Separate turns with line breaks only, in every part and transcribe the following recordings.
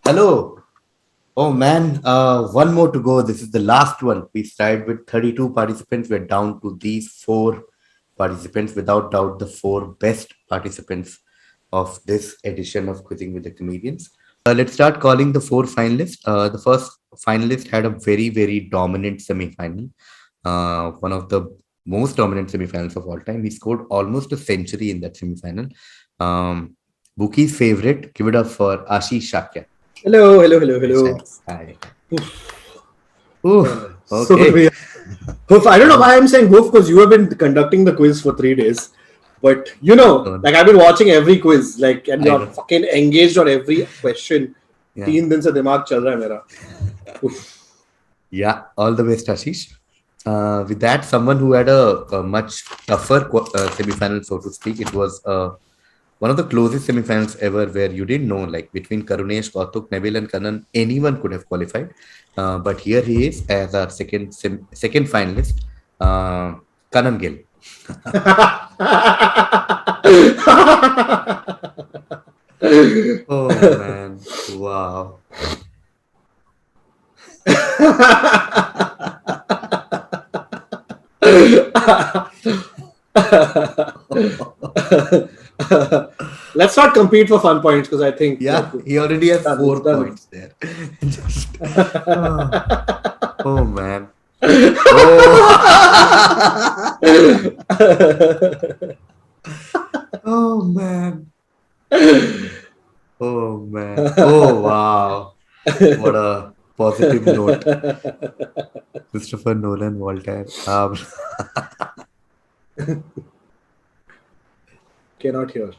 Hello. Oh man, one more to go. This is the last one. We started with 32 participants. We're down to these four participants. Without doubt, the four best participants of this edition of Quizzing with the Comedians. Let's start calling the four finalists. The first finalist had a very, very dominant semi-final. One of the most dominant semi-finals of all time. He scored almost a century in that semi-final. Bookie's favorite. Give it up for Ashish Shakya.
Hello.
Hi.
Okay.
So
I don't know why I'm saying hoof because you have been conducting the quiz for 3 days. But I've been watching every quiz, and you're fucking engaged on every question. 3 दिन से दिमाग चल रहा है मेरा.
Yeah, all the best, Ashish. With that, someone who had a much tougher semi-final, so to speak, it was one of the closest semi-finals ever where you didn't know, between Karunesh, Kautuk, Neville and Kanan, anyone could have qualified. But here he is as our second finalist, Kanan Gill. Oh man, wow.
Let's not compete for fun points because I think
he already has 4 points there. Oh man. Oh man. Oh man. Oh wow. What a positive note. Christopher Nolan, Voltaire.
Cannot hear.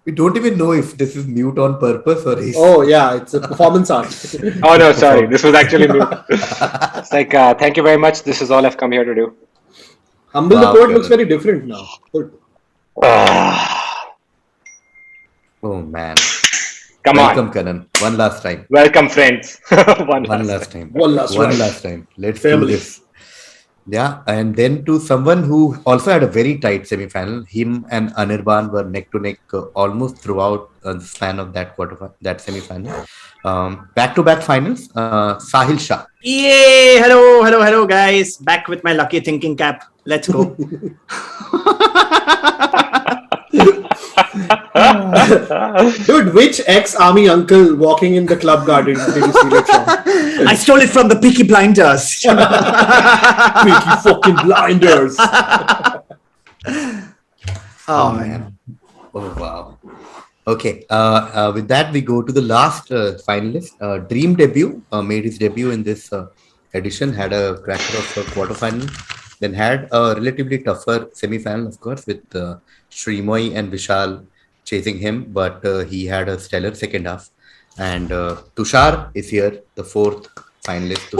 We don't even know if this is mute on purpose or is.
Oh yeah, it's a performance art.
Oh no, sorry. This was actually mute. It's thank you very much. This is all I've come here to do.
Humble the Poet looks very different now. Good.
Oh man.
Welcome,
Kanan. One last time.
Welcome, friends.
One last time.
One last time.
Let's do this. Yeah, and then to someone who also had a very tight semi-final, him and Anirban were neck to neck almost throughout the span of that semi-final. Back-to-back finals, Sahil Shah.
Yay! Hello, guys. Back with my lucky thinking cap. Let's go.
Dude, which ex-army uncle walking in the club garden did you steal it from?
I stole it from the Peaky Blinders.
Peaky fucking Blinders.
Oh man. Oh wow. Okay. With that, we go to the last finalist. Dream debut. Made his debut in this edition. Had a cracker of a quarterfinal. Then had a relatively tougher semi-final, of course, with Shrimoy and Vishal chasing him, but he had a stellar second half. And Tushar is here, the fourth finalist.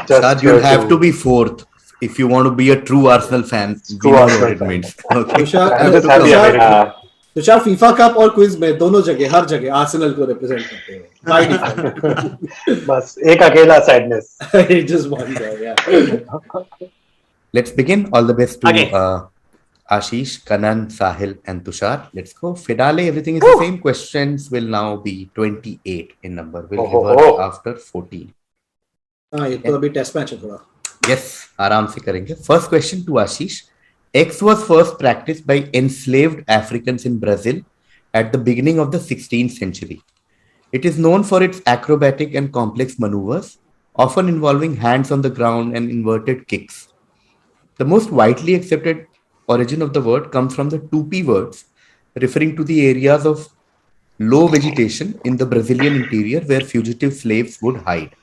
Tushar, you have to be fourth if you want to be a true Arsenal fan. You know what it means. Okay.
Tushar FIFA cup और quiz में दोनों जगह हर जगह Arsenal को represent करते हैं
बस एक अकेला sadness
just one guy, yeah.
Let's begin. All the best to Ashish, Kanan, Sahil and Tushar. Let's go. Finale, everything is the same. Questions will now be 28 in number. We'll revert after 14.
ये तो अभी test match है थोड़ा.
Yes, आराम से करेंगे. First question to Ashish. X was first practiced by enslaved Africans in Brazil at the beginning of the 16th century. It is known for its acrobatic and complex maneuvers, often involving hands on the ground and inverted kicks. The most widely accepted origin of the word comes from the Tupi words, referring to the areas of low vegetation in the Brazilian interior where fugitive slaves would hide.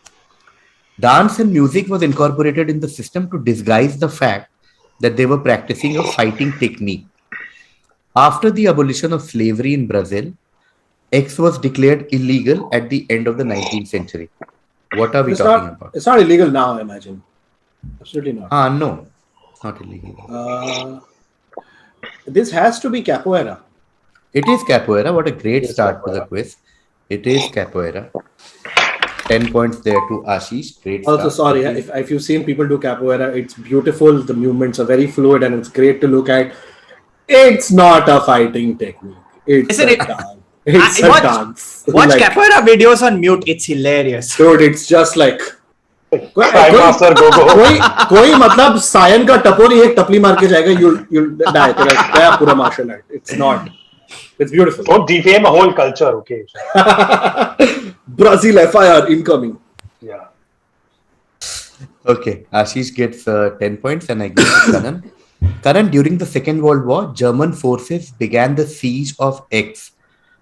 Dance and music was incorporated in the system to disguise the fact that they were practicing a fighting technique. After the abolition of slavery in Brazil, X was declared illegal at the end of the 19th century. What are we talking about?
It's not illegal now, I imagine. Absolutely not.
No, not illegal.
This has to be capoeira.
It is capoeira. What a great start to the quiz. It is capoeira. 10 points there to Ashish. Great
also,
start.
sorry, if you've seen people do capoeira, it's beautiful. The movements are very fluid and it's great to look at. It's not a fighting technique. It's
Isn't
a
it?
dance. It's a dance.
Watch
Like,
capoeira videos on mute. It's hilarious.
dude, it's just like
Prime Master Go Go.
कोई मतलब सायन का टपोरी एक टपली मार के जाएगा, you'll die. तेरा गया पूरा martial art. It's not. It's beautiful.
Don't defame a whole culture, okay?
Brazil FIR incoming.
Yeah.
Okay, Ashish gets 10 points and I give to Kanan. Kanan, during the Second World War, German forces began the siege of X,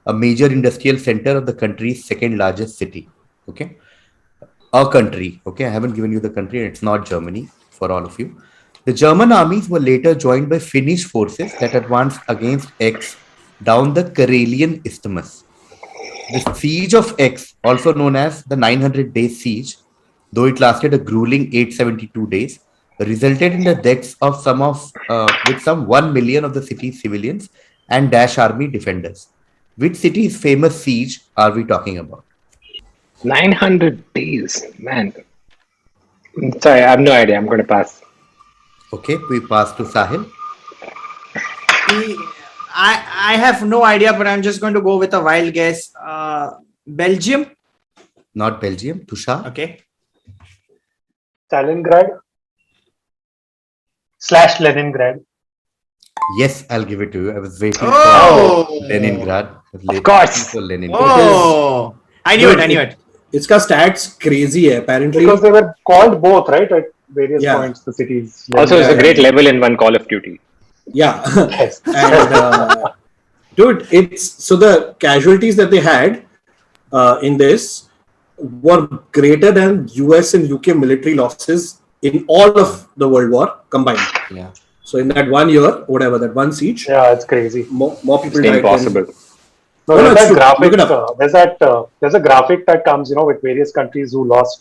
a major industrial center of the country's second largest city. Okay, a country. Okay, I haven't given you the country, and it's not Germany for all of you. The German armies were later joined by Finnish forces that advanced against X down the Karelian Isthmus. The siege of X, also known as the 900-day siege, though it lasted a grueling 872 days, resulted in the deaths of with some 1 million of the city's civilians and Dash army defenders. Which city's famous siege are we talking about?
900 days, man. Sorry, I have no idea. I'm going to pass.
Okay, we pass to Sahil.
I have no idea, but I'm just going to go with a wild guess. Belgium?
Not Belgium. Tushar?
Okay.
Stalingrad / Leningrad.
Yes, I'll give it to you. I was waiting
Oh!
for Leningrad.
Of course.
For Leningrad.
Oh! I knew it.
इसका stats crazy है apparently.
Because they were called both, right? At various
Yeah.
points, the cities.
Also, it's a great level in one Call of Duty.
Yeah.
Yes.
And dude, so the casualties that they had in this were greater than US and UK military losses in all of the World War combined.
Yeah.
So in that 1 year, whatever, that one siege,
Yeah, it's crazy.
more people
It's
died.
impossible.
No,
No,
there's
it's
that
true.
graphic.
Look it up.
There's a graphic that comes, with various countries who lost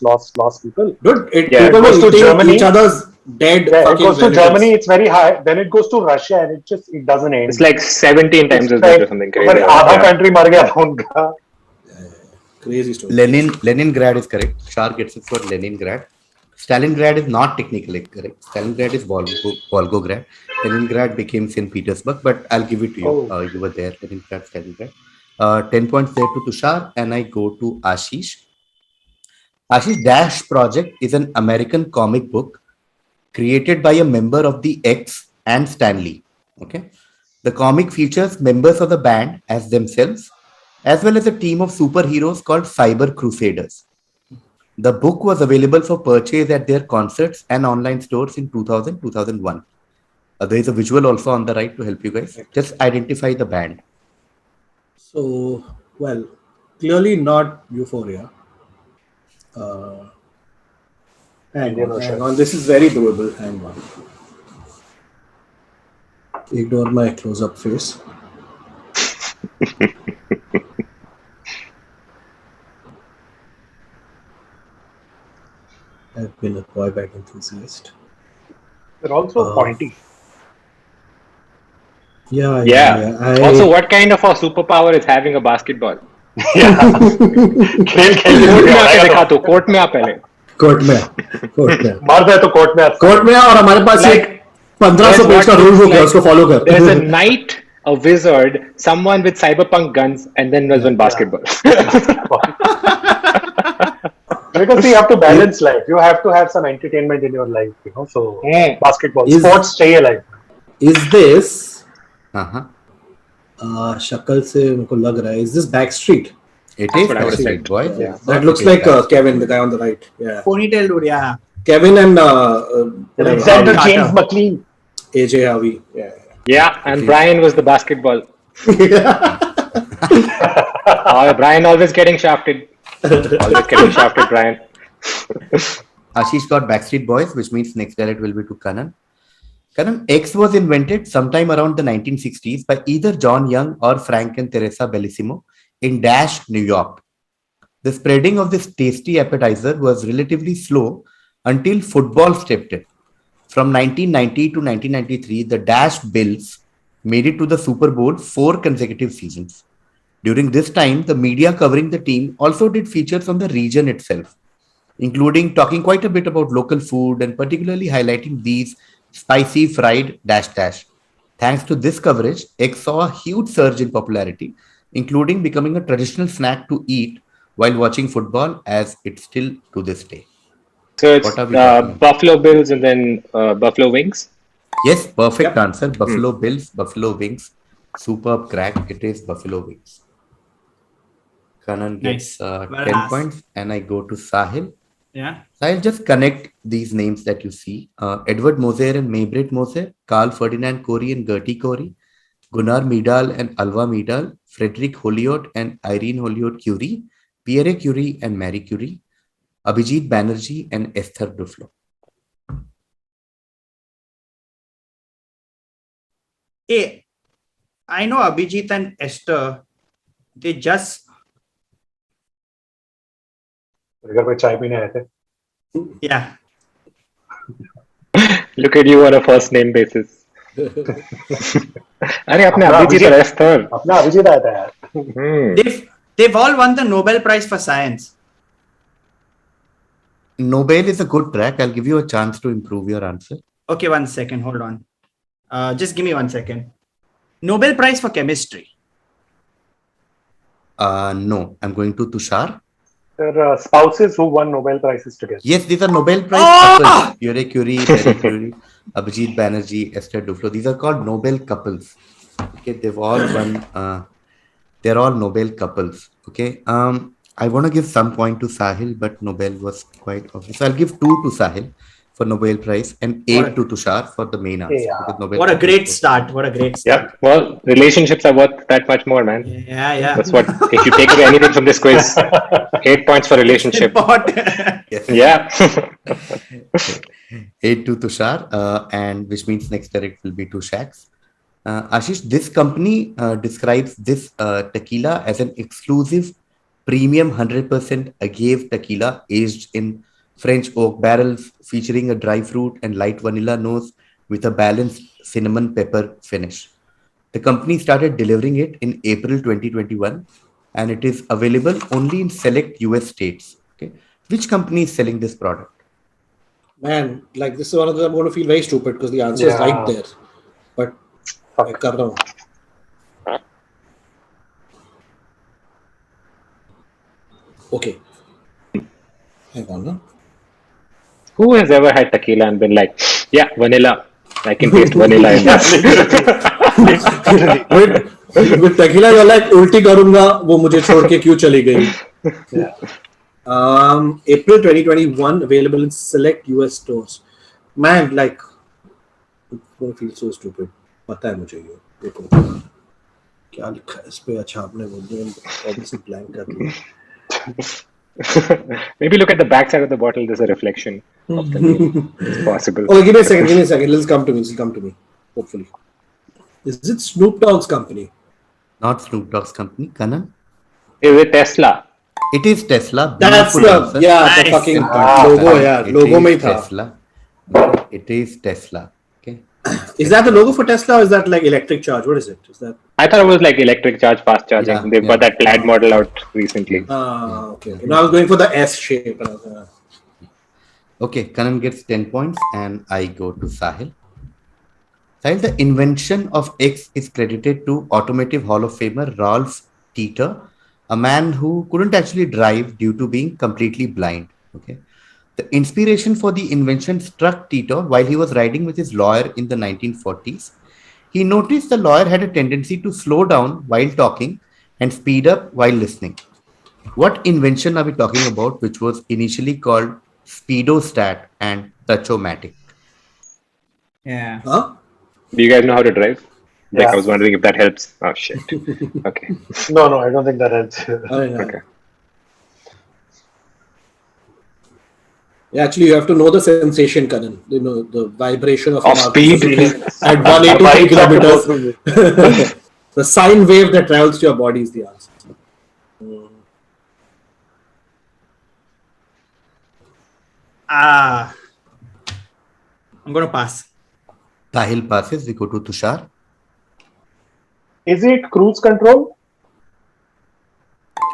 people.
Dude,
Yeah,
people
it goes
were
to
eating
Germany.
each other's dead.
Yeah, it
fucking
goes to
relatives.
Germany, it's very high. Then it goes to Russia, and it doesn't end.
It's like 17 times as much or something crazy.
हमारे आधा
Yeah.
country मर गया था उनका.
Crazy story.
Leningrad is correct. Tushar gets it for Leningrad. Stalingrad is not technically correct. Stalingrad is Volgograd. Leningrad became St. Petersburg, but I'll give it to you.
Oh.
You were there, Leningrad, Stalingrad. 10 points there to Tushar, and I go to Ashish. Ashish, Dash Project is an American comic book created by a member of the X and Stanley. Okay, the comic features members of the band as themselves, as well as a team of superheroes called Cyber Crusaders. The book was available for purchase at their concerts and online stores in 2000-2001. There is a visual also on the right to help you guys. Just identify the band.
So, well, clearly not Euphoria. Hang on, this is very doable. Hang on. Ignore my close-up face. I've been a boy band enthusiast.
They're also pointy.
Yeah.
Also, what kind of a superpower is having a basketball?
खेल खेल
court में आके दिखा तो court में आ पहले
court में
मर्द है तो कोर्ट में
कोर्ट में और हमारे पास एक 1500 पेज का रूल बुक है, उसको फॉलो कर.
There's a knight, a wizard, someone with cyberpunk guns, and then there's one basketball.
Because you have to balance life. You have to have some entertainment in your life, So basketball, sports चाहिए life.
Is this
Uh-huh.
शक्ल से मेरे लग रहा है, is this Backstreet?
It is
what I would've
Backstreet
said.
Boys.
Yeah.
That looks like Kevin, the guy on the right. Yeah,
Ponytail dude, yeah.
Kevin and
Alexander
Carter.
James McLean.
AJ Harvey. Yeah.
Yeah, and Brian was the basketball. Brian always getting shafted. Brian.
Ashish got Backstreet Boys, which means next direct will be to Kanan. Kanan, X was invented sometime around the 1960s by either John Young or Frank and Teresa Bellissimo in Dash, New York. The spreading of this tasty appetizer was relatively slow until football stepped in. From 1990 to 1993, the Dash Bills made it to the Super Bowl 4 consecutive seasons. During this time, the media covering the team also did features on the region itself, including talking quite a bit about local food and particularly highlighting these spicy fried dash. Thanks to this coverage, eggs saw a huge surge in popularity, including becoming a traditional snack to eat while watching football, as it's still to this day.
So it's
What are we talking about?
Buffalo Bills and then Buffalo Wings.
Yes, perfect
Yep.
answer. Buffalo Bills, Buffalo Wings. Superb crack. It is Buffalo Wings. Kanan gets
Nice. Well
10
asked.
points, and I go to Sahil.
Yeah.
Sahil, just connect these names that you see. Edward Moser and Maybrit Moser, Carl Ferdinand Corey and Gertie Corey, Gunnar Myrdal and Alva Myrdal, Frederick Hollyot and Irene Hollyot Curie, Pierre Curie and Marie Curie, Abhijit Banerjee and Esther Duflo.
Hey, I know Abhijit and Esther. They just
अगर कोई चाय पीने आए थे
yeah.
Look at you on a first name basis. अरे अपने
अपना
अभिजीत और एस्थर.
अपना अभिजीत आया था यार
They've all won the Nobel Prize for Science.
Nobel is a good track. I'll give you a chance to improve your answer.
Okay, 1 second. Hold on. Just give me 1 second. Nobel Prize for Chemistry.
No, I'm going to Tushar.
They're spouses who won Nobel Prizes together.
Yes, these are Nobel Prize couples. Pierre Curie, Marie Curie, Abhijit Banerjee, Esther Duflo. These are called Nobel couples. Okay, they've all won. They're all Nobel couples. Okay. I want to give some point to Sahil, but Nobel was quite obvious. So I'll give 2 to Sahil for Nobel Prize and 8 to Tushar for the main answer.
Yeah.
Because Nobel
What a
Prize
great
was-
start. What a great start.
Yeah. Well, relationships are worth that much more, man.
Yeah.
That's what. If you take away anything from this quiz, 8 points for relationship.
Yes.
Yeah.
8 to Tushar, and which means next direct will be 2 Shacks. Ashish, this company describes this tequila as an exclusive premium 100% agave tequila aged in French oak barrels, featuring a dry fruit and light vanilla nose with a balanced cinnamon pepper finish. The company started delivering it in April 2021, and it is available only in select US states. Okay, which company is selling this product?
Man, like this is one of the I'm going to feel very stupid because the answer is
Yeah.
right there. But I कर रहा हूँ. Okay. Hang on. No?
Who has ever had tequila and been like, yeah, vanilla. I can taste vanilla in that.
with tequila, you're like उल्टी करूँगा वो मुझे छोड़ के क्यों चली गई? April 2021, available in select US stores. Man, like, I'm gonna feel so stupid. पता है मुझे ये. देखो क्या लिखा है इस पे. अच्छा आपने बोल दिया. Obviously blank कर दिया.
Maybe look at the back side of the bottle. There's a reflection of the name. It's possible.
Oh, give me a second. Let's come to me. Hopefully. Is it Snoop Dogg's company?
Not Snoop Dogg's company. Kanan?
Is it Tesla?
It is Tesla.
That's
Beautiful
the
answer.
the
Nice.
fucking
Ah,
logo. Yeah,
It
logo
is
में ही था.
Tesla. Okay, it is Tesla. Okay.
Is that the logo for Tesla or is that like electric charge? What is it? Is that?
I thought it was like electric charge, fast charging.
Yeah,
They've got that plaid model out recently.
Okay. No, I was going for the S shape.
Okay, Kanan gets 10 points and I go to Sahil. Sahil, the invention of X is credited to Automotive Hall of Famer Ralph Teeter, a man who couldn't actually drive due to being completely blind. Okay. The inspiration for the invention struck Teeter while he was riding with his lawyer in the 1940s. He noticed the lawyer had a tendency to slow down while talking and speed up while listening. What invention are we talking about, which was initially called Speedostat and Touchomatic?
Yeah.
Huh?
Do you guys know how to drive? Like,
Yeah.
I was wondering if that helps. Oh, shit. Okay.
No, I don't think that helps.
Okay.
Yeah, actually, you have to know the sensation, Kanan. You know the vibration of
Of speed.
at 180 kilometers. The sine wave that travels to your body is the answer.
I'm going to pass.
Sahil passes, we go to Tushar.
Is it cruise control?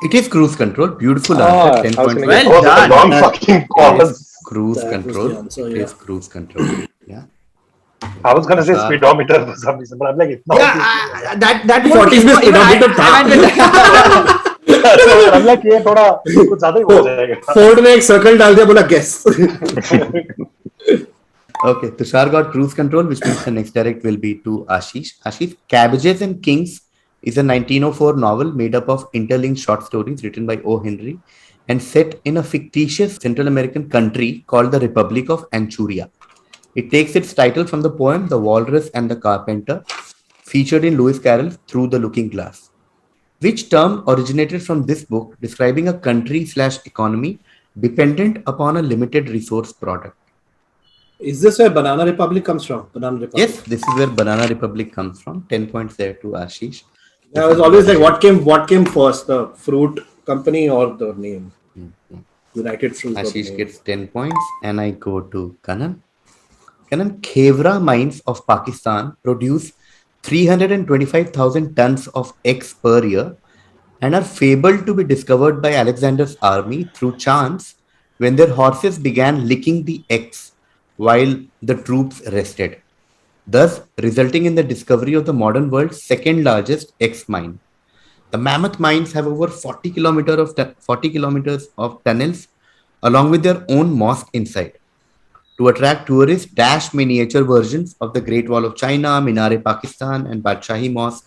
It is cruise control. Beautiful
Ah,
answer. 10
I was
points.
gonna
Well
Oh,
done.
long fucking pause.
Cruise
That was
control.
the answer,
It
yeah.
is cruise control. Yeah.
I was gonna say speedometer for some reason, but I'm like, no.
Yeah, that
40s में speedometer था.
I'm like, ये थोड़ा कुछ ज़्यादा ही हो जाएगा.
Ford ने एक circle डाल दिया, बोला guess.
Okay, Tushar got cruise control, which means the next direct will be to Ashish. Ashish, Cabbages and Kings is a 1904 novel made up of interlinked short stories written by O. Henry and set in a fictitious Central American country called the Republic of Anchuria. It takes its title from the poem The Walrus and the Carpenter, featured in Lewis Carroll's Through the Looking Glass. Which term originated from this book describing a country/economy dependent upon a limited resource product?
Is this where Banana Republic comes from? Banana Republic.
Yes, this is where Banana Republic comes from. 10 points there to Ashish.
Yeah, I was always like, what came first, the fruit company or the name? United Fruit.
Ashish gets 10 points, and I go to Kanan. Kanan, Khevra mines of Pakistan produce 325,000 tons of X per year and are fabled to be discovered by Alexander's army through chance when their horses began licking the X while the troops rested, thus resulting in the discovery of the modern world's second largest X mine. The mammoth mines have over 40 kilometers of tunnels along with their own mosque inside. To attract tourists, dash miniature versions of the Great Wall of China, Minar-e-Pakistan and Badshahi Mosque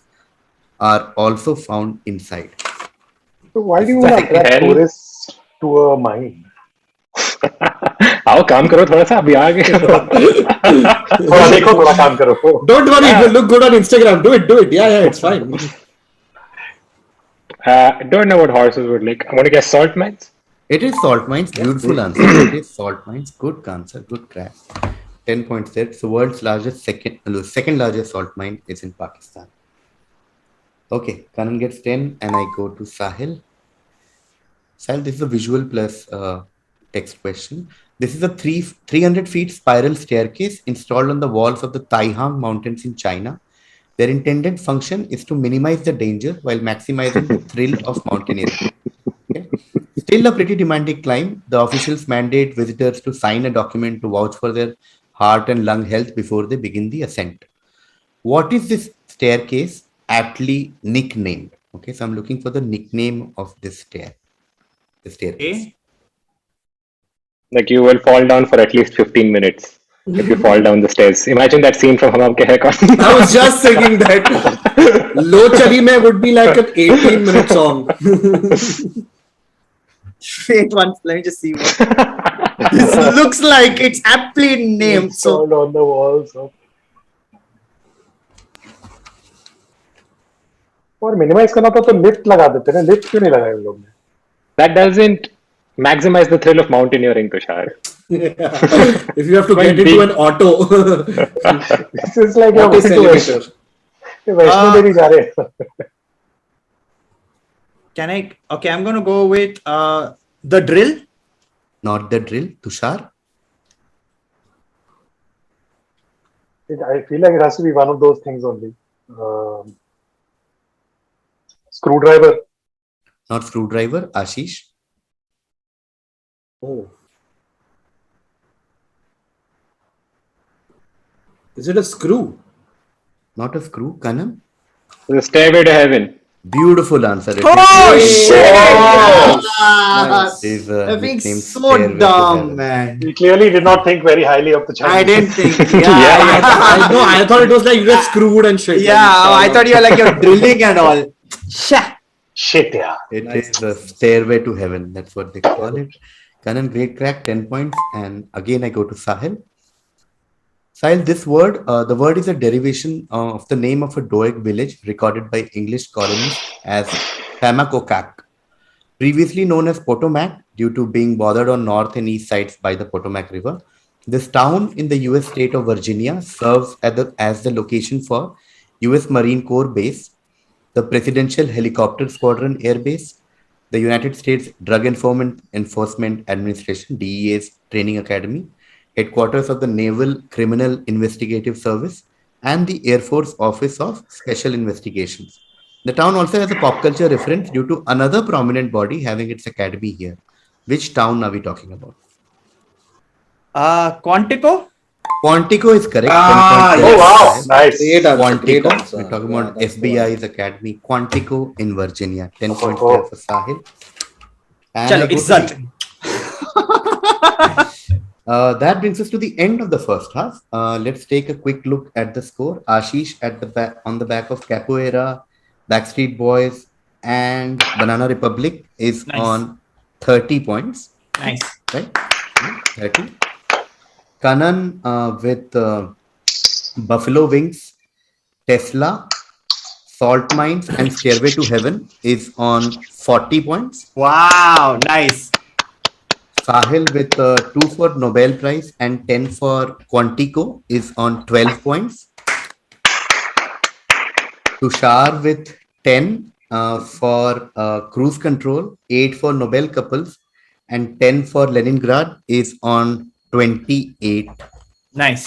are also found inside.
So why do you want to attract tourists to a mine?
आओ काम करो थोड़ा सा अभी आगे
थोड़ा देखो थोड़ा काम करो.
Don't worry, it will look good on Instagram. Do it. Yeah, it's fine.
Don't know what horses would like. I'm going to guess salt mines.
It is salt mines. Beautiful answer. It is salt mines. Good answer. Good crack. 10 points there. So world's second largest salt mine is in Pakistan. Okay, Kanan gets 10 and I go to Sahil. Sahil, this is a visual plus text question. This is a 300 feet spiral staircase installed on the walls of the Taihang Mountains in China. Their intended function is to minimize the danger while maximizing the thrill of mountaineering. Okay? Still a pretty demanding climb. The officials mandate visitors to sign a document to vouch for their heart and lung health before they begin the ascent. What is this staircase aptly nicknamed? Okay, so I'm looking for the nickname of this staircase.
Okay.
Like you will fall down for at least 15 minutes if you fall down the stairs. Imagine that scene from Hum Aapke Hai Kaun.
I was just thinking that Lo Chali Mein would be like an 18-minute song.
Wait once, let me just see what this looks like. It's aptly named. So
on the walls. और minimize करना था तो lift लगा देते हैं. Lift क्यों नहीं लगाया उन लोग ने?
That doesn't maximize the thrill of mountaineering, Tushar.
If you have to get into an auto.
This is like a Vaishno Devi जा रहे हैं.
can I? Okay, I'm gonna go with the drill.
Not the drill. Tushar?
I feel like it has to be one of those things only. Screwdriver.
Not screwdriver. Ashish?
Oh. Is it a screw?
Not a screw. Kanan?
The stairway to heaven.
Beautiful answer.
Oh shit!
Nice. It is,
I think
nicknamed
so
Stairway to
dumb,
Heaven.
man.
You clearly did not think very highly of the Chinese.
I didn't think.
I thought it was like you get screwed and shit.
Yeah, I thought you were like you're drilling and all.
Shit, yeah.
It is the Stairway to Heaven. That's what they call it. Kanan, great crack, 10 points. And again, I go to Sahil. Sahil, this word, the word is a derivation of the name of a Doeg village recorded by English colonists as Pamakokak. Previously known as Potomac due to being bordered on north and east sides by the Potomac River. This town in the US state of Virginia serves as the location for US Marine Corps base, the Presidential Helicopter Squadron Air Base, the United States Drug Enforcement Administration, DEA's training academy, headquarters of the Naval Criminal Investigative Service, and the Air Force Office of Special Investigations. The town also has a pop culture reference due to another prominent body having its academy here. Which town are we talking about?
Quantico?
Quantico is correct.
Ah,
10
Oh
points.
wow, nice.
Great answer. Great
Quantico.
answer.
We're talking
Yeah,
about
that's the
FBI's academy. Quantico in Virginia. 10 points
Oh.
there for Sahil. And
Chalo,
I go to
izzat.
that brings us to the end of the first half. Let's take a quick look at the score. Ashish at the back on the back of Capoeira, Backstreet Boys, and Banana Republic is
Nice.
on 30 points.
Nice.
Right? 30. Kanan with Buffalo Wings, Tesla, Salt Mines, and Stairway to Heaven is on 40 points.
Wow, nice.
Sahil with 2 for Nobel Prize and 10 for Quantico is on 12 points. Tushar with 10 for Cruise Control, 8 for Nobel Couples, and 10 for Leningrad is on 28.
Nice.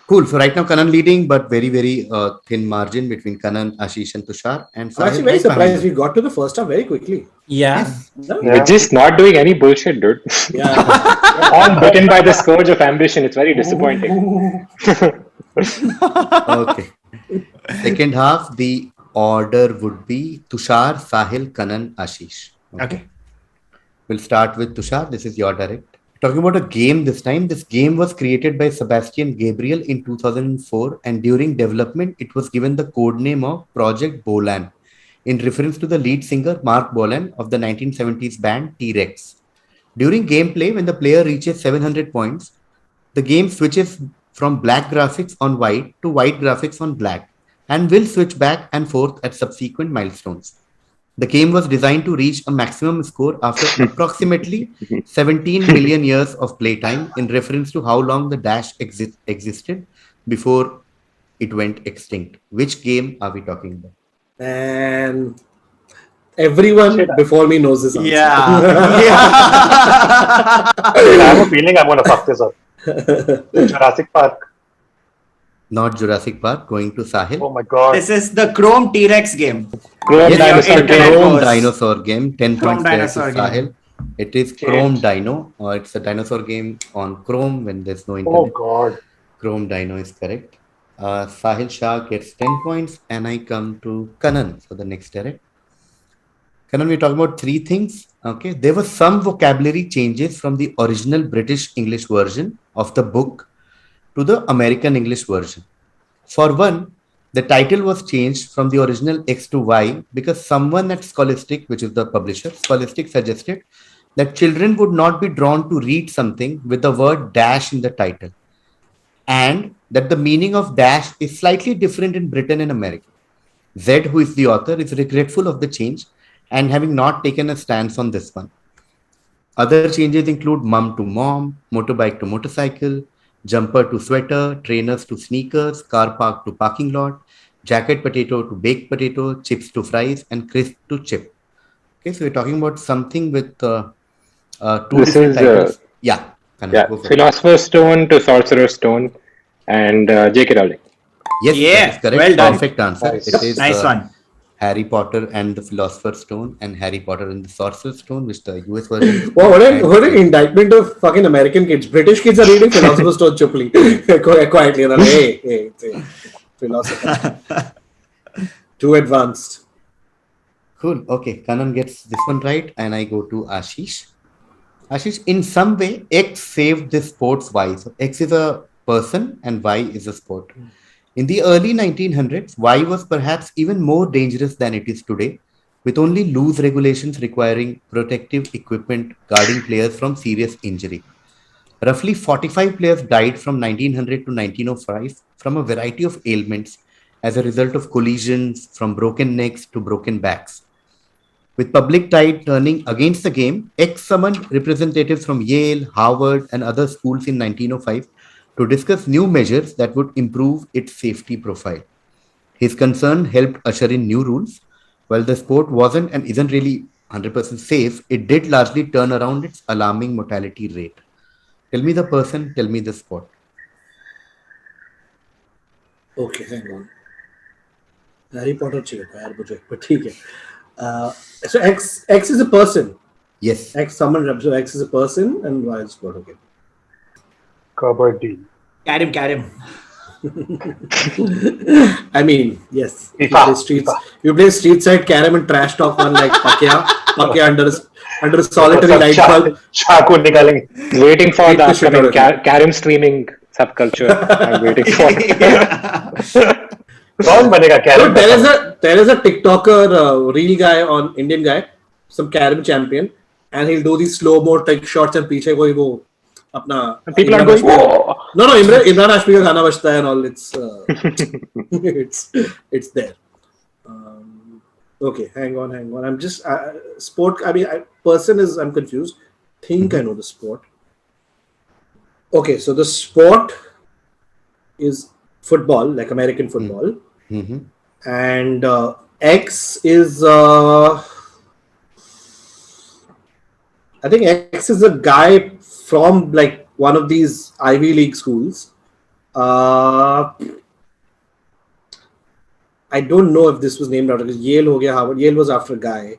Cool. So right now Kanan leading, but very, very thin margin between Kanan, Ashish, and Tushar. And
I'm actually very surprised we got to the first half very quickly.
Yeah.
We're just not doing any bullshit, dude.
Yeah.
All bitten by the scourge of ambition. It's very disappointing.
Okay. Second half, the order would be Tushar, Sahil, Kanan, Ashish.
Okay.
We'll start with Tushar. This is your direct. Talking about a game this time. This game was created by Sebastian Gabriel in 2004, and during development, it was given the code name of Project Bolan, in reference to the lead singer Mark Bolan of the 1970s band T-Rex. During gameplay, when the player reaches 700 points, the game switches from black graphics on white to white graphics on black, and will switch back and forth at subsequent milestones. The game was designed to reach a maximum score after approximately 17 million years of playtime, in reference to how long the Dash existed before it went extinct. Which game are we talking about?
And everyone before me knows this answer.
Yeah.
I have a feeling I'm going to fuck this up. Jurassic Park.
Not Jurassic Park. Going to Sahil.
Oh my god.
This is the Chrome T-Rex game.
Chrome
Yes,
dinosaur
it's a
game.
Chrome dinosaur game. 10
Chrome
points there to
dinosaur game.
Sahil. It is Chrome Dino, or it's a dinosaur game on Chrome when there's no
Oh
internet.
god.
Chrome Dino is correct. Sahil Shah gets 10 points, and I come to Kanan for the next direct. Kanan, we're talking about 3 things. Okay, there were some vocabulary changes from the original British English version of the book to the American English version. For one, the title was changed from the original X to Y because someone at Scholastic, which is the publisher, Scholastic suggested that children would not be drawn to read something with the word dash in the title, and that the meaning of dash is slightly different in Britain and America. Z, who is the author, is regretful of the change and having not taken a stance on this one. Other changes include mum to mom, motorbike to motorcycle, jumper to sweater, trainers to sneakers, car park to parking lot, jacket potato to baked potato, chips to fries, and crisp to chip. Okay, so we're talking about something with 2
This
different
is,
titles. Yeah, Kanan,
Yeah,
go for it.
Philosopher's Stone to Sorcerer's Stone and J.K. Rowling.
Yes,
Yeah,
that is correct.
well done.
Perfect answer.
Nice.
It is
Nice one.
Harry Potter and the Philosopher's Stone and Harry Potter and the Sorcerer's Stone, which the US version.
Wow, what an indictment of fucking American kids. British kids are reading Philosopher's Stone chuply. Quietly. They're like, hey, philosopher. Too advanced.
Cool. Okay, Kanan gets this one right, and I go to Ashish. Ashish, in some way, X saved this sport's Y. So X is a person and Y is a sport. In the early 1900s, Y was perhaps even more dangerous than it is today, with only loose regulations requiring protective equipment guarding players from serious injury. Roughly 45 players died from 1900 to 1905 from a variety of ailments as a result of collisions, from broken necks to broken backs. With public tide turning against the game, X summoned representatives from Yale, Harvard, and other schools in 1905 to discuss new measures that would improve its safety profile. His concern helped usher in new rules. While the sport wasn't and isn't really 100% safe, it did largely turn around its alarming mortality rate. Tell me the person, tell me the sport.
Okay, hang on. Harry Potter चाहिए था यार मुझे, but ठीक है. So X is a person.
Yes.
X someone represents X is a person and Y is sport. Okay.
Kabaddi.
Karim.
I mean, yes.
FIFA.
You play street side carom and trash talk one like Pakya under a solitary light bulb.
Shaku nikalenge.
Waiting for
Beat
the
the shit
upcoming
out of
Karim streaming subculture. I'm waiting for.
कौन बनेगा
So
carrom?
there is a TikToker, real guy on Indian guy, some carom champion, and he'll do these slow mo like shots and पीछे कोई वो अपना
People are going. Oh.
No, Imran Hashmi का गाना बजता है and all. It's there. Okay, hang on. I'm just sport. I mean, I'm confused. Think I know the sport. Okay, so the sport is football, like American football, and X is I think X is a guy from like one of these Ivy League schools. I don't know if this was named after because Yale हो गया Harvard. Yale was after a guy.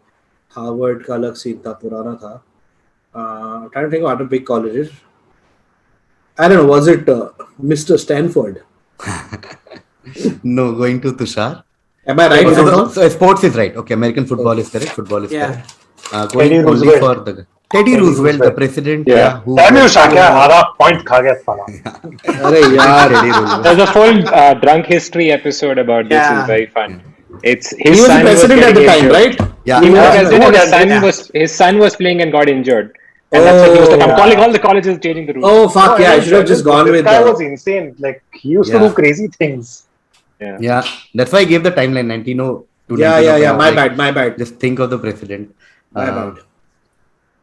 Harvard का अलग scene था पुराना था. I'm trying to think of other big colleges. I don't know. Was it Mr. Stanford?
No, going to Tushar.
Am I right?
So sports is right. Okay, American football is correct. Football is correct. Going
Teddy
only
Roosevelt.
for the Teddy Roosevelt, the president.
Yeah.
Who
Damn you, Shakya. आधा point खा गया साला.
अरे यार.
Teddy Roosevelt.
There's a full drunk history episode about this.
Yeah.
It's very fun. It's
He was the president at the time, right?
Yeah.
He was
Yeah.
president.
Yeah.
His son was playing and got injured. And that's what he was like, I'm calling all the colleges changing the rules.
Oh fuck yeah! I should have just gone
this
with.
guy was insane. Like he used to do crazy things.
Yeah, that's why I gave the timeline 1902.
Yeah. My bad.
Just think of the president.
My bad.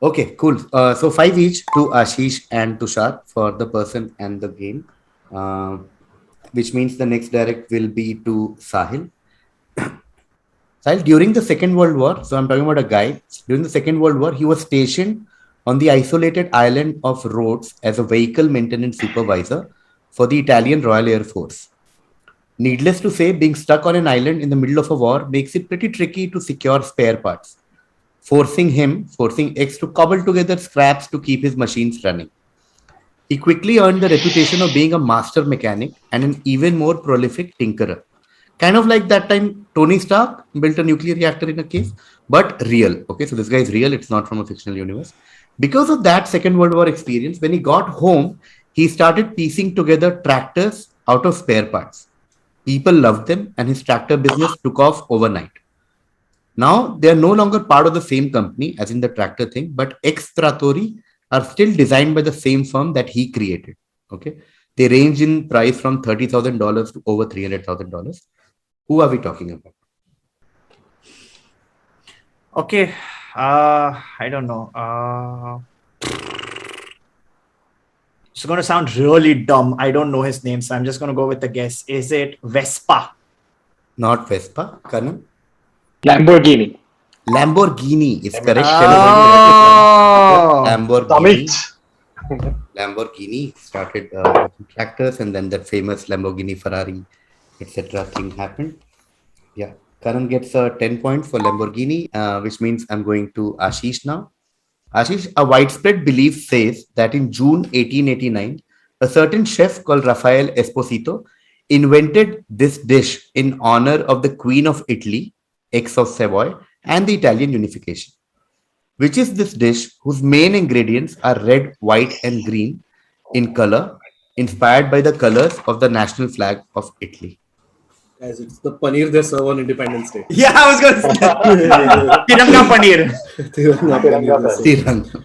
Okay, cool. So 5 each to Ashish and Tushar for the person and the game, which means the next direct will be to Sahil. Sahil, during the Second World War, so I'm talking about a guy, during the Second World War, he was stationed on the isolated island of Rhodes as a vehicle maintenance supervisor for the Italian Royal Air Force. Needless to say, being stuck on an island in the middle of a war makes it pretty tricky to secure spare parts, forcing X to cobble together scraps to keep his machines running. He quickly earned the reputation of being a master mechanic and an even more prolific tinkerer. Kind of like that time Tony Stark built a nuclear reactor in a cave, but real. Okay, so this guy is real. It's not from a fictional universe. Because of that Second World War experience, when he got home, he started piecing together tractors out of spare parts. People loved them and his tractor business took off overnight. Now, they are no longer part of the same company, as in the tractor thing, but X-Trattori are still designed by the same firm that he created. Okay, they range in price from $30,000 to over $300,000. Who are we talking about?
Okay, I don't know. It's going to sound really dumb. I don't know his name, so I'm just going to go with the guess. Is it Vespa?
Not Vespa, Kanan.
Lamborghini.
Lamborghini is correct.
Oh.
Lamborghini started tractors, and then that famous Lamborghini Ferrari, etc. thing happened. Yeah, Karan gets a 10 points for Lamborghini, which means I'm going to Ashish now. Ashish, a widespread belief says that in June 1889, a certain chef called Rafael Esposito invented this dish in honor of the Queen of Italy, X of Savoy, and the Italian unification. Which is this dish whose main ingredients are red, white, and green in color, inspired by the colors of the national flag of Italy?
Guys, it's the paneer they serve on Independence Day.
Yeah, I was going to say. Tiranga paneer.
Tiranga paneer they serve.
Tiranga.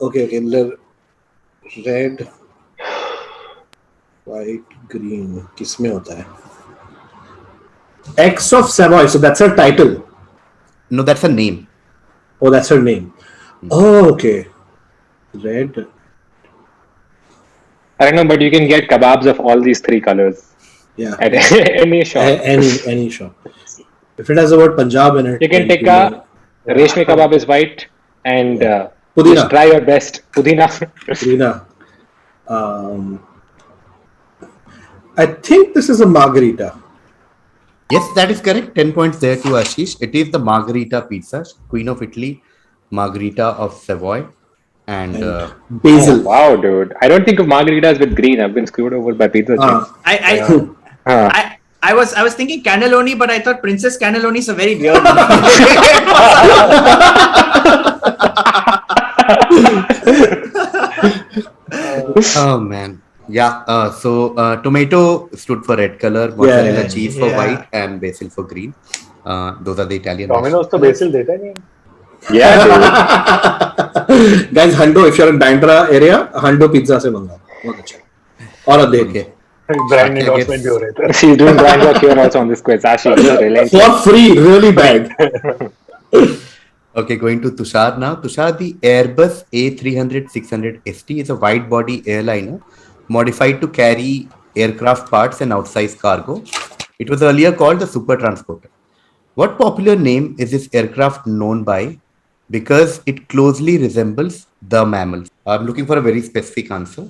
Okay. Red, white, green. किसमें होता है? X of Savoy. So that's her title.
No, that's a name.
Oh, that's her name. Oh, okay. Red.
I don't know, but you can get kebabs of all these three colors.
Yeah.
At any shop.
Any shop. If it has the word Punjab in it,
You can take a reshmi kebab is white and
Pudina.
just try your best. Pudina.
Pudina. I think this is a margarita.
Yes, that is correct. 10 points there to Ashish. It is the Margherita pizza, Queen of Italy, Margherita of Savoy. and
Basil.
Oh, wow, dude. I don't think of margaritas with green. I've been screwed over by pizza chips.
I was thinking cannelloni, but I thought Princess Cannelloni is a very weird name.
oh man. Yeah, so tomato stood for red color, mozzarella cheese for white, and basil for green. Those are the Italian.
Domino's तो basil देता नहीं.
Yeah, dude.
Guys, Hundo, if you're in Bandra area, Hundo pizza से मंगाओ. बहुत अच्छा. और अधे.
Okay.
Brand endorsement भी हो रहे थे.
She's doing brand work here also on this quiz. Ashish,
For free, really bad.
Okay, going to Tushar now. Tushar, the Airbus A300-600 ST is a wide-body airliner modified to carry aircraft parts and outsized cargo. It was earlier called the Super Transporter. What popular name is this aircraft known by? Because it closely resembles the mammals. I'm looking for a very specific answer.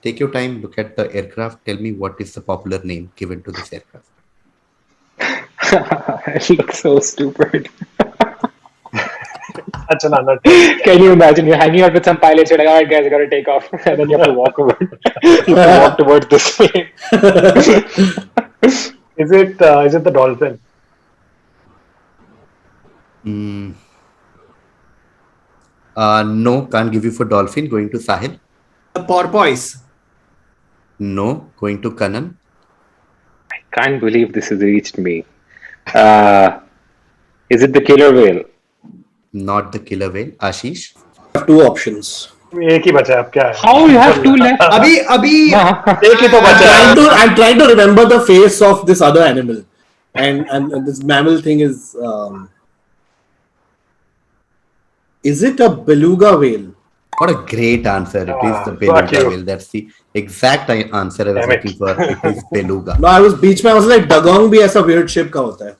Take your time, look at the aircraft. Tell me what is the popular name given to this aircraft.
It looks so stupid.
Can
you imagine you're hanging out with some pilots, you're like, all right guys, I gotta take off, and then you have to walk over. You have to walk towards this plane.
Is it the dolphin?
No, can't give you for dolphin. Going to Sahil.
The porpoise.
No, going to Kanan.
I can't believe this has reached me. Is it the killer whale?
Not the killer whale. Ashish.
I have two options.
एक ही बचा है अब क्या है?
How you have two left?
अभी
एक ही तो बचा है.
I'm trying to remember the face of this other animal, and this mammal thing is it a beluga whale?
What a great answer. It is the beluga whale. That's the exact answer I was looking for. It is beluga.
No, I was beach में. I was like, dugong भी ऐसा weird shape का होता है.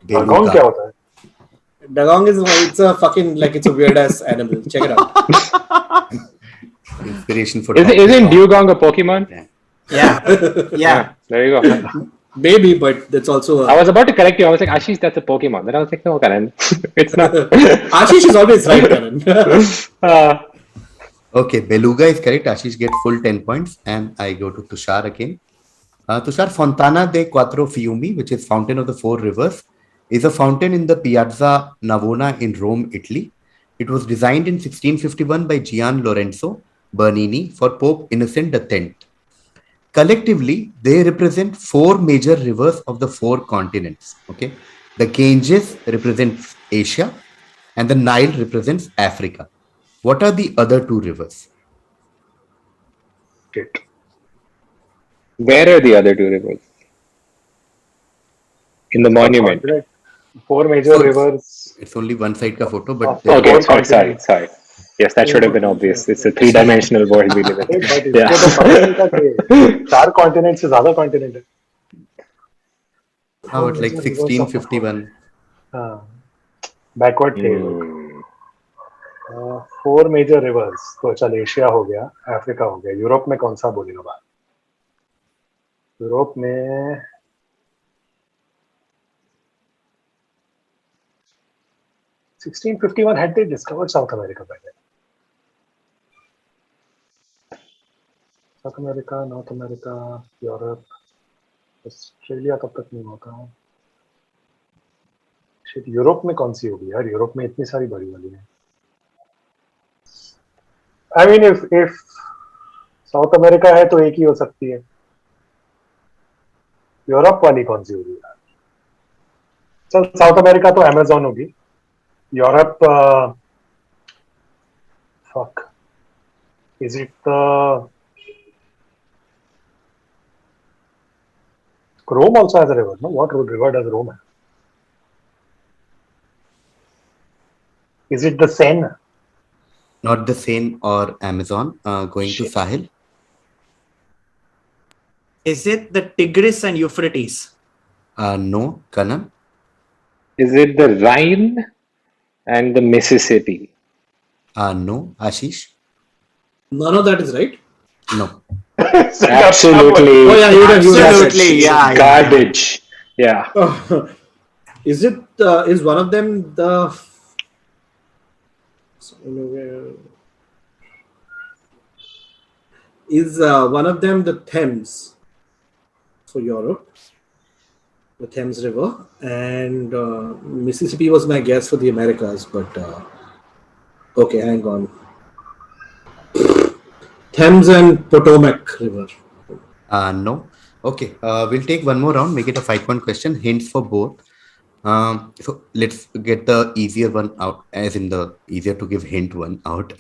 Dugong क्या होता है?
Dugong is it's a fucking like it's a weird ass animal. Check it out.
Inspiration for.
Isn't dugong a Pokemon?
Yeah.
There you go.
Maybe, but that's also.
I was about to correct you. I was like, Ashish, that's a Pokemon. Then I was like, no, Kanan, it's not.
Ashish is always right, Kanan.
Okay, beluga is correct. Ashish get full 10 points, and I go to Tushar again. Tushar, Fontana de Quattro Fiumi, which is Fountain of the Four Rivers, is a fountain in the Piazza Navona in Rome, Italy. It was designed in 1651 by Gian Lorenzo Bernini for Pope Innocent X. Collectively, they represent four major rivers of the four continents. Okay, the Ganges represents Asia, and the Nile represents Africa. What are the other two rivers?
Where are the other two rivers? In the monument.
Four major rivers.
It's only one side ka photo, but
okay, sorry. Yes, that should have been obvious. It's a three-dimensional world we live in. Yeah.
4 continents से ज़्यादा continent है.
How about like 1651?
Backward table. 4 major rivers. तो चल Asia हो गया, Africa हो गया. Europe में कौन सा बोलेगा बात? यूरोप में (1651) had they discovered South America by then? South America, North America, Europe, Australia कब तक नहीं होता? शिट, यूरोप में कौन सी होगी यार? यूरोप में इतनी सारी बड़ी वाली है. I mean, if south America है तो एक ही हो सकती है. यूरोप वाली कौन सी होगी यार? चल, साउथ अमेरिका तो अमेज़न होगी. Europe fuck. Is it Rome also has a river, no? What river does Rome have? Is it the Seine?
Not the Seine or Amazon. Going to Sahil.
Is it the Tigris and Euphrates?
No, Kanan.
Is it the Rhine and the Mississippi?
No, Ashish.
None of that is right.
No.
Absolutely.
Oh yeah,
Absolutely, yeah.
Garbage. Yeah.
Is it? Is one of them the Is one of them the Thames for Europe, the Thames River, and Mississippi was my guess for the Americas, but okay, hang on. Thames and Potomac River.
No. Okay. We'll take one more round. Make it a 5-point question. Hints for both. So let's get the easier one out, as in the easier to give hint one out.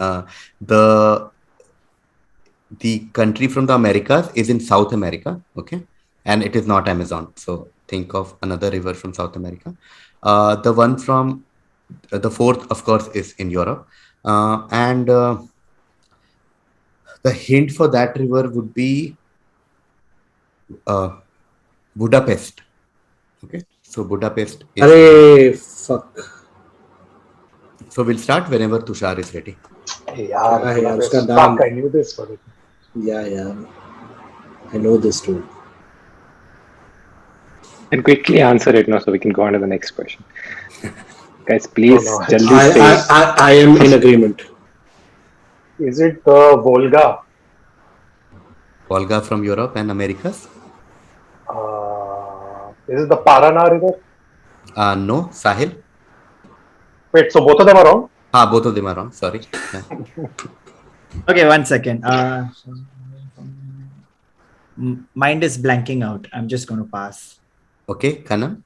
The country from the Americas is in South America, okay, and it is not Amazon. So think of another river from South America. The one from the fourth, of course, is in Europe, and the hint for that river would be Budapest. Okay, so Budapest is.
Arey, fuck.
So we'll start whenever Tushar is ready.
Fuck, I knew this for it.
Yeah. I know this too.
And quickly answer it now so we can go on to the next question. Guys, please, jaldi say.
I am in agreement.
Is it the Volga?
Volga from Europe and Americas?
Is it the Parana River?
No. Sahil?
Wait, so both of them are wrong?
Both of them are wrong. Sorry.
Okay, 1 second. Mind is blanking out. I'm just going to pass.
Okay, Kanan?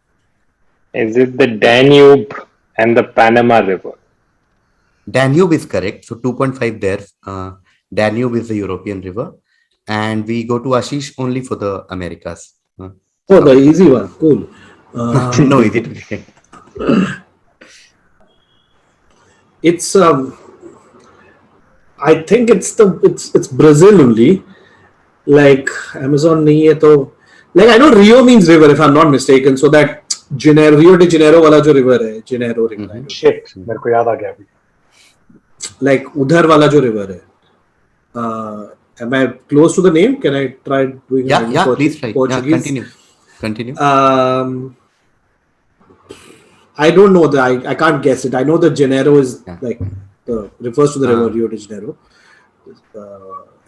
Is it the Danube and the Panama River?
Danube is correct. So 2.5 there. Danube is the European river. And we go to Ashish only for the Americas.
The easy one. Cool.
No, easy to get.
It's I think it's Brazil only. Like Amazon nahi hai to, like I know Rio means river if I'm not mistaken. So that Rio de Janeiro wala jo river hai, Janeiro river.
Shit, मेरे को याद आ गया अभी.
Like udhar wala jo river hai. Am I close to the name? Can I try doing?
Yeah, please try. Yeah, continue.
I don't know I can't guess it. I know that Janeiro is like refers to the river Rio de Janeiro.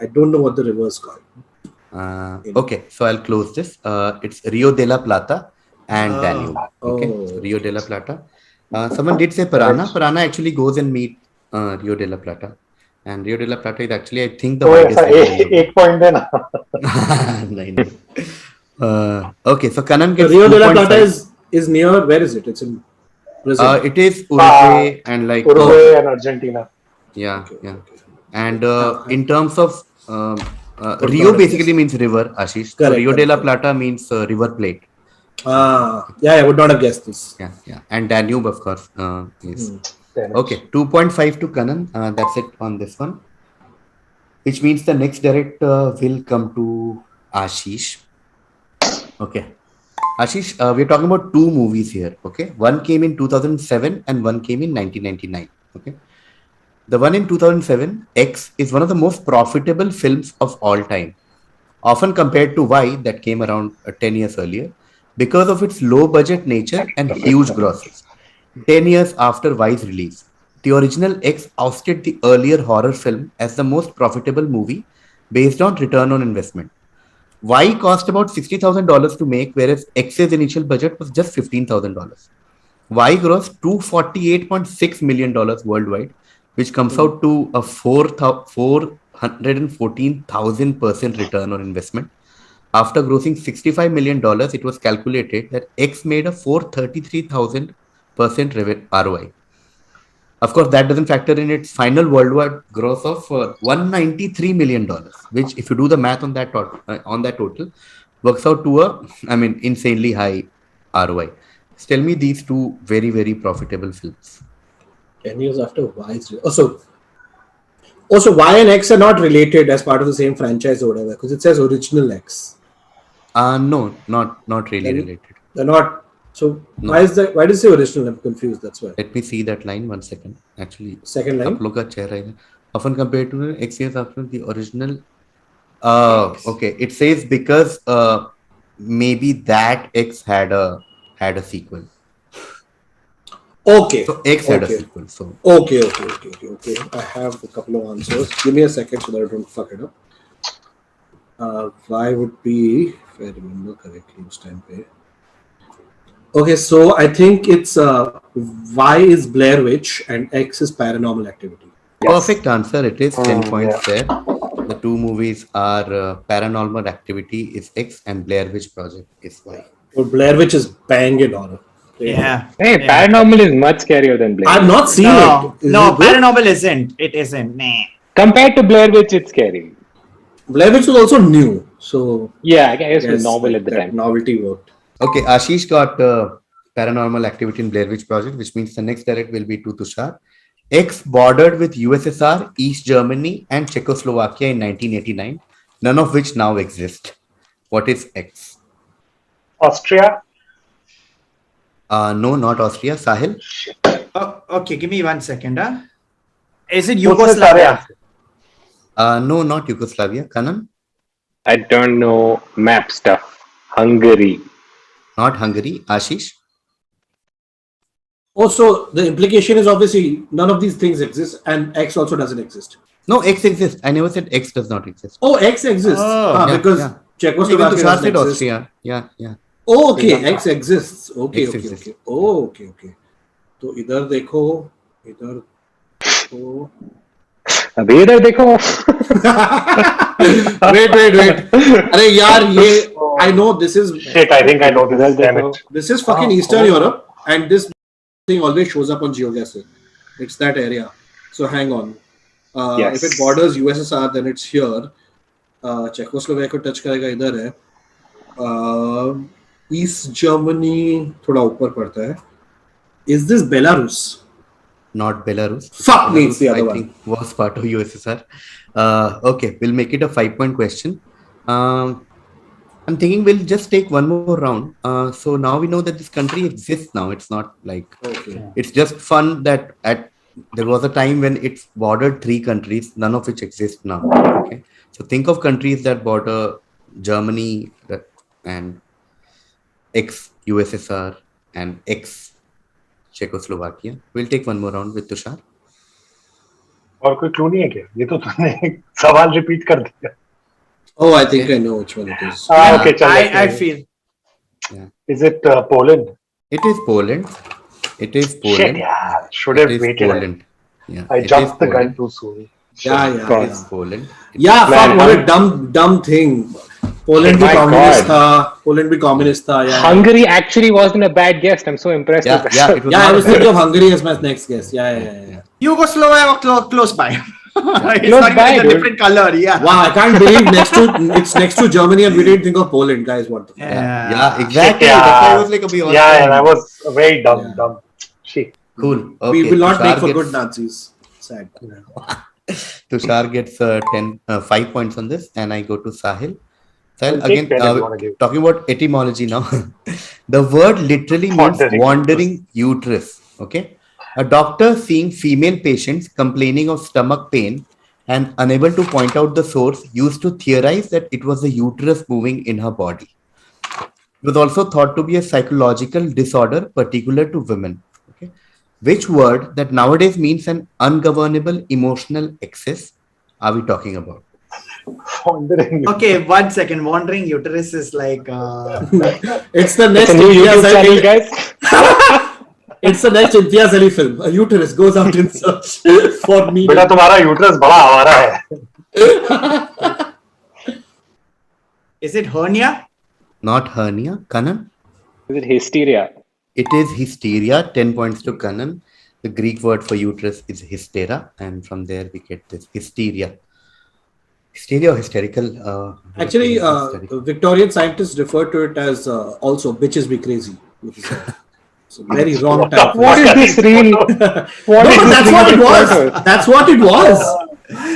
I don't know what the river is called.
Okay, so I'll close this. It's Rio de la Plata and Danube. Okay, so Rio de la Plata. Someone did say Parana. Parana actually goes and meet Rio de la Plata. And Rio de la Plata is actually, I think, the widest.
8 point then.
Okay, so Kanan gets
Rio de la Plata is near. Where is it? It's in Brazil.
It is Uruguay and like
Uruguay and Argentina.
Yeah. And in terms of Rio basically means river, Ashish. So Rio de la Plata means river plate.
I would not have guessed this.
Yeah. And Danube, of course, is. Okay, 2.5 to Kanan. That's it on this one. Which means the next direct will come to Ashish. Okay. Ashish, we're talking about 2 movies here. Okay. One came in 2007 and one came in 1999. Okay. The one in 2007, X, is one of the most profitable films of all time. Often compared to Y, that came around 10 years earlier, because of its low budget nature and huge grosses. 10 years after Y's release, the original X ousted the earlier horror film as the most profitable movie based on return on investment. Y cost about $60,000 to make, whereas X's initial budget was just $15,000. Y grossed $248.6 million worldwide, which comes out to a 414,000% return on investment. After grossing $65 million, it was calculated that X made a 433,000% ROI. Of course, that doesn't factor in its final worldwide gross of $193 million, which, if you do the math on that total, works out to a, insanely high ROI. Tell me these 2 very, very profitable films.
10 years after Y's. Also, Y and X are not related as part of the same franchise or whatever, because it says original X.
No, not really related.
They're not. So no. Why does it say original? I'm confused. That's why.
Let me see that line 1 second. Actually,
second line.
Often compared to X years after the original. Okay. It says because maybe that X had a sequel.
Okay.
So X had a
Okay.
sequel. So
Okay. I have a couple of answers. Give me a second so that I don't fuck it up. Y would be, if I remember correctly, this time pay. Okay, so I think it's Y is Blair Witch and X is Paranormal Activity.
perfect answer. It is 10 points
Yeah.
there. The two movies are Paranormal Activity is X and Blair Witch Project is Y.
So Blair Witch is banging horror.
Yeah.
Hey,
yeah.
Paranormal is much scarier than Blair
I've
Witch.
not seen
No,
it. Is
no,
it good?
Paranormal isn't. It isn't. Nah.
Compared to Blair Witch, it's scary.
Blair Witch was also new, so
Yeah, I guess it was
yes,
novel
like
at the
that
time.
novelty worked.
Okay, Ashish got Paranormal Activity in Blair Witch Project, which means the next direct will be to Tushar. X bordered with USSR, East Germany, and Czechoslovakia in 1989, none of which now exist. What is X?
Austria.
No, not Austria. Sahil?
Oh, okay, give me 1 second. Is it
उससे सारे
Yugoslavia?
answer.
No, not Yugoslavia. Kanan?
I don't know map stuff. Hungary.
Not Hungary. Ashish?
Also, the implication is obviously none of these things exist, and X also doesn't exist.
No, X exists. I never said X does not exist.
Oh, X exists.
Oh.
Yeah,
Because
yeah. Even
Czechoslovakia
Tushar
doesn't
said
exist.
Austria. Yeah.
Oh, okay, X exists. Okay,
X
okay,
exists.
okay. Oh, okay. तो इधर देखो, इधर देखो.
अभी इधर देखो.
Wait. अरे यार ये I know this is
Shit, I think I know this. Damn it.
this is fucking Eastern Europe, and this thing always shows up on GeoGuessr. It's that area. So hang on.
Yes.
If it borders USSR, then it's here. Czechoslovakia को touch करेगा इधर है. East Germany थोड़ा ऊपर पड़ता है. Is this Belarus?
Not Belarus.
Fuck me,
Belarus,
it's the other
I
one.
think was part of USSR. Okay, we'll make it a 5-point question. I'm thinking we'll just take one more round. So now we know that this country exists now. It's not like
Okay.
it's just fun that there was a time when it's bordered 3 countries, none of which exist now. Okay, so think of countries that border Germany and ex-USSR and ex-Czechoslovakia. We'll take one more round with Tushar.
और कोई clue नहीं है क्या? ये तो तुमने एक सवाल रिपीट कर दिया.
Oh, I think I know which one it is.
Okay, चल.
I feel.
Is it Poland?
It is Poland. It is
Shit,
Poland.
yeah. Should
It
have
is
waited.
Poland. Yeah,
I
it
jumped
is
the gun
Poland.
too soon.
Yeah.
It's Poland.
Yeah,
Man,
fuck, what a dumb thing. Poland
My
भी communist
God.
था. Poland भी communist था. Yeah.
Hungary actually wasn't a bad guess. I'm so impressed
Yeah,
with that.
yeah. It was
Yeah, I
not
was
a bad-
thinking of Hungary as my next guess. Yeah.
Yugoslavia close by. It's
Close
not
by,
even a
dude.
different color. Yeah.
Wow, I can't believe it's next to Germany and we didn't think of Poland, guys. What the fuck?
Yeah, exactly.
Yeah.
That's why I was like, "Abhi, what's
Yeah,
that?"
and I was very dumb.
Yeah.
Dumb. Shit.
Cool. Okay.
We will not make for
gets,
good Nazis. Sad.
Tushar gets 5 points on this, and I go to Sahil. Sahil,
I'll take
again,
10 if you wanna give.
talking about etymology now. The word literally means wandering uterus. Okay. A doctor seeing female patients complaining of stomach pain and unable to point out the source used to theorize that it was the uterus moving in her body. It was also thought to be a psychological disorder particular to women. Okay. Which word that nowadays means an ungovernable emotional excess are we talking about?
Wandering.
Okay, 1 second. Wandering uterus is like.
It's the next
It's a new
Imtiaz
YouTube channel,
Ali.
guys.
It's the next Imtiaz Ali film. A uterus goes out in search for me.
बेटा तुम्हारा uterus बड़ा आवारा है.
Is it hernia?
Not hernia. Kanan?
Is it hysteria?
It is hysteria. 10 points to Kanan. The Greek word for uterus is hystera, and from there we get this hysteria. Hysteria or hysterical?
Actually,
hysterical.
Victorian scientists refer to it as also bitches be crazy. Which is it's a very wrong time.
What is this real?
No, but that's what it was. That's what it was.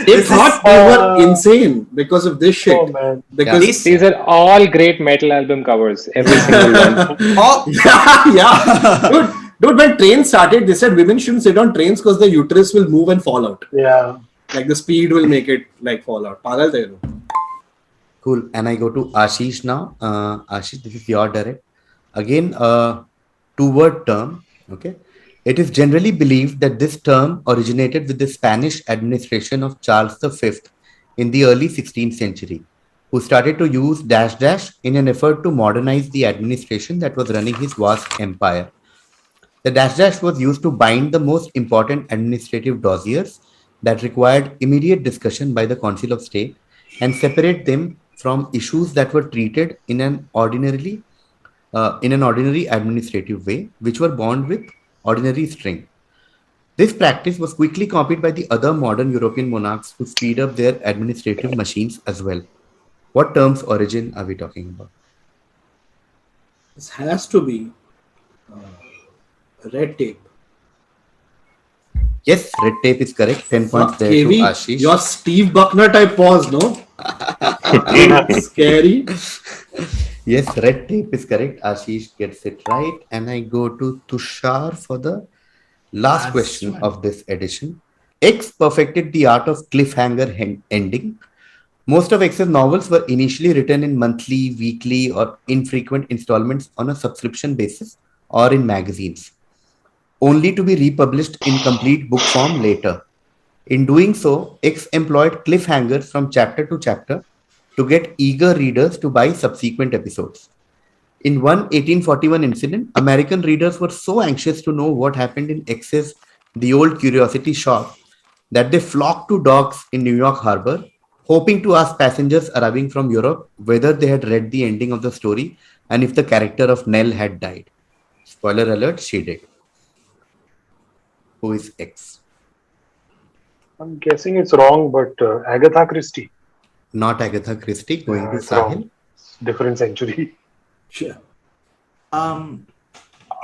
They thought they were insane because of this shit.
Oh man.
Because
These are all great metal album covers. Every single one.
Oh,
yeah. Dude, when trains started, they said women shouldn't sit on trains because the uterus will move and fall out.
Yeah.
Like the speed will make it like fall out. Pagal the look.
Cool. And I go to Ashish now. Ashish, this is your direct. Again, 2-word term. Okay. It is generally believed that this term originated with the Spanish administration of Charles V in the early 16th century, who started to use dash dash in an effort to modernize the administration that was running his vast empire. The dash dash was used to bind the most important administrative dossiers that required immediate discussion by the Council of State and separate them from issues that were treated in an ordinary administrative way, which were bound with ordinary string. This practice was quickly copied by the other modern European monarchs to speed up their administrative machines as well. What term's origin are we talking about?
This has to be red tape.
Yes, red tape is correct. 10 points there to
KV,
Ashish.
your Steve Buckner type pause, no? Scary.
Yes, red tape is correct. Ashish gets it right. And I go to Tushar for the last question of this edition. X perfected the art of cliffhanger ending. Most of X's novels were initially written in monthly, weekly, or infrequent installments on a subscription basis or in magazines, only to be republished in complete book form later. In doing so, X employed cliffhangers from chapter to chapter to get eager readers to buy subsequent episodes. In one 1841 incident, American readers were so anxious to know what happened in X's The Old Curiosity Shop that they flocked to docks in New York Harbor, hoping to ask passengers arriving from Europe whether they had read the ending of the story and if the character of Nell had died. Spoiler alert, she did. Who is X?
I'm guessing it's wrong, but Agatha Christie.
Not Agatha Christie, going to
It's
Sahil.
wrong. Different century.
Sure.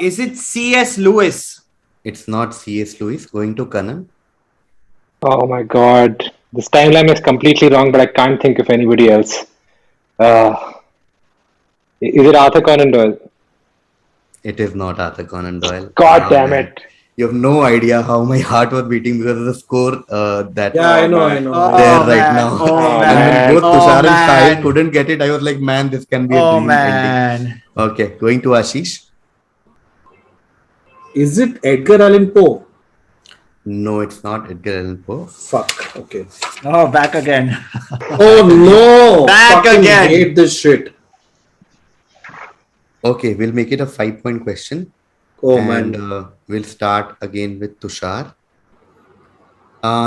Is it C.S. Lewis?
It's not C.S. Lewis, going to Kanan.
Oh my god. This timeline is completely wrong, but I can't think of anybody else. Is it Arthur Conan Doyle?
It is not Arthur Conan Doyle.
God damn
man.
it.
You have no idea how my heart was beating because of the score
I know.
there
Oh,
right
man.
now.
Oh,
And
man.
when both
Oh,
Tushar and
man.
Sahil couldn't get it, I was like, man, this can be a
Oh
dream ending.
man.
Okay, going to Ashish.
Is it Edgar Allan Poe?
No, it's not Edgar Allan Poe.
Fuck. Okay.
Oh, back again.
Oh no!
Back
Fucking
again.
hate this shit.
Okay, we'll make it a 5-point question.
Oh
and
man.
We'll start again with Tushar.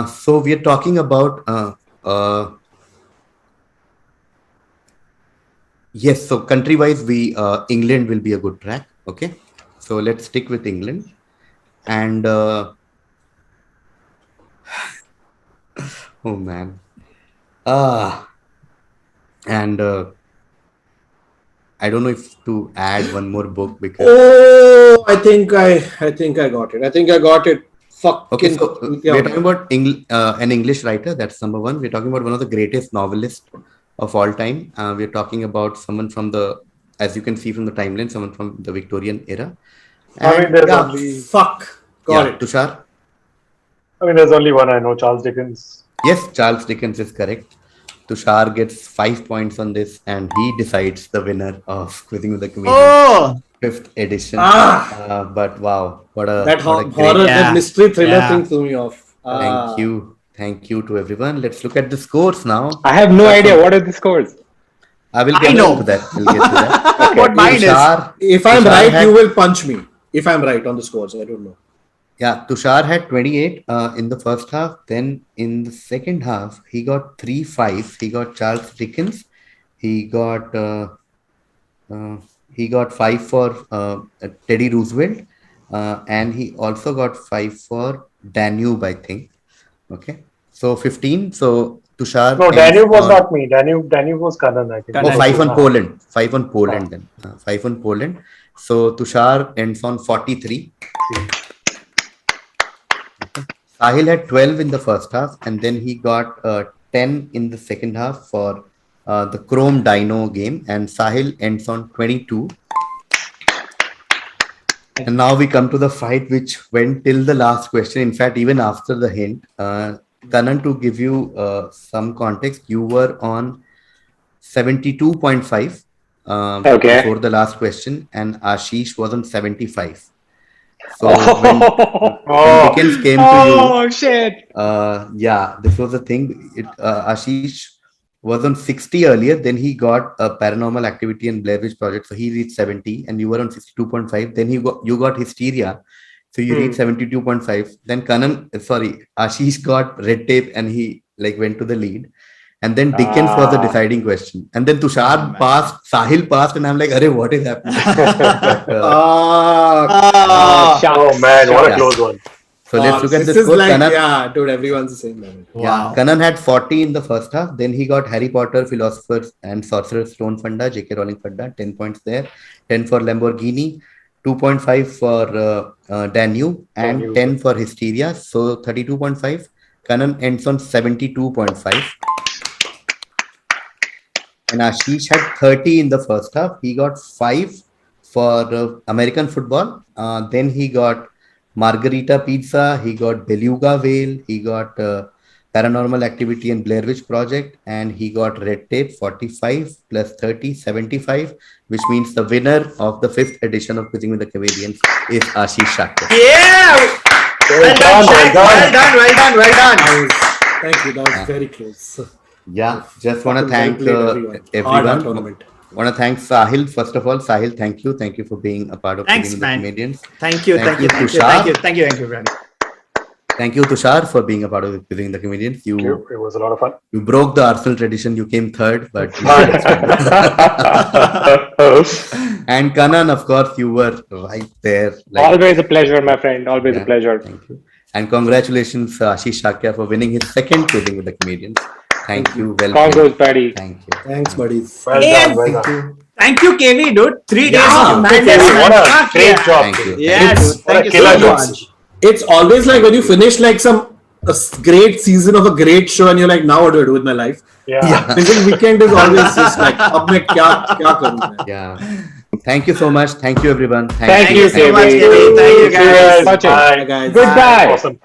So we are talking about yes. So country-wise, England will be a good track. Okay, so let's stick with England, and oh man, and I don't know if to add one more book because.
Oh, I think I got it. Fucking.
Okay, so we're talking about an English writer. That's number one. We're talking about one of the greatest novelists of all time. We're talking about someone from as you can see from the timeline, someone from the Victorian era.
I mean, there's only.
Fuck. Got it.
Tushar.
I mean, there's only one I know, Charles Dickens.
Yes, Charles Dickens is correct. Tushar gets 5 points on this, and he decides the winner of KVizzing with the Comedians.
Oh,
5th edition. But wow, what a
Horror,
great.
that mystery thriller thing threw me off.
Thank you to everyone. Let's look at the scores now.
I have no idea. What are the scores?
I will get to that. We'll get to that.
what mine is.
If I'm
Tushar
right,
had-
you will punch me. If I'm right on the scores, I don't know.
Yeah, Tushar had 28 in the first half. Then in the second half, he got 3 5s. He got Charles Dickens. He got 5 for Teddy Roosevelt, and he also got 5 for Danube, I think. Okay, so 15. So Tushar.
No, Danube was not me. Danube was Kanan, I think.
Oh, 5 on Poland. 5 on Poland then. 5 on Poland. So Tushar ends on 43. Sahil had 12 in the first half, and then he got 10 in the second half for the Chrome Dino game, and Sahil ends on 22. And now we come to the fight which went till the last question. In fact, even after the hint, Kanan, to give you some context, you were on 72.5 before the last question, and Ashish was on 75. So when Dickens came to you,
Oh shit!
this was the thing. Ashish was on 60 earlier. Then he got a Paranormal Activity and Blair Witch Project, so he reached 70, and you were on 62.5. Then you got Hysteria, so you reached 72.5. Then Ashish got Red Tape, and he like went to the lead. And then Dickens was the deciding question. And then Tushar passed, Sahil passed, and I'm like, Arey, what is happening?
Oh man, what a close one.
So let's look at
this
this
is
score.
like,
Kanan,
yeah, dude, everyone's the same level.
yeah, Kanan had 40 in the first half. Then he got Harry Potter, Philosopher's and Sorcerer's Stone Funda, J.K. Rowling Funda, 10 points there. 10 for Lamborghini, 2.5 for Danube, and 10 for Hysteria. So 32.5. Kanan ends on 72.5. And Ashish had 30 in the first half. He got 5 for American football. Then he got Margarita Pizza. He got Beluga Whale. He got Paranormal Activity and Blair Witch Project. And he got Red Tape, 45 plus 30, 75, which means the winner of the 5th edition of KVizzing with the Comedians is Ashish Shakkar.
Yeah! Well done.
Thank you. That was very close.
Yeah, just want to thank
Hard
everyone.
tournament.
Want to thank Sahil. First of all, Sahil, thank you. Thank you for being a part of
Thanks,
KVizzing with
man.
the Comedians.
Thank you,
Tushar.
thank you, Brady.
Thank you, Tushar, for being a part of KVizzing the Comedians.
It was a lot of fun.
You broke the Arsenal tradition. You came third, but and Kanan, of course, you were right there.
Always a pleasure, my friend. Always a pleasure.
Thank you. And congratulations, Ashish Shakkar, for winning his 2nd KVizzing with the Comedians. Thank you. Well
Congrats, buddy.
Thank you.
Thanks, buddies.
Well done, well done.
Thank you, KV, dude. 3 days of
What a great job.
Thank you.
Yeah, dude. Thank you
killer
so
job.
much.
It's always like when you finish like a great season of a great show and you're like, now what do I do with my life?
Yeah.
This weekend is always just like, ab main kya karu main?
Yeah. Thank you so much. Thank you, everyone.
Thank you
so much,
KV.
KV. Thank you, guys.
Watching.
Bye, guys.
Goodbye.
Awesome.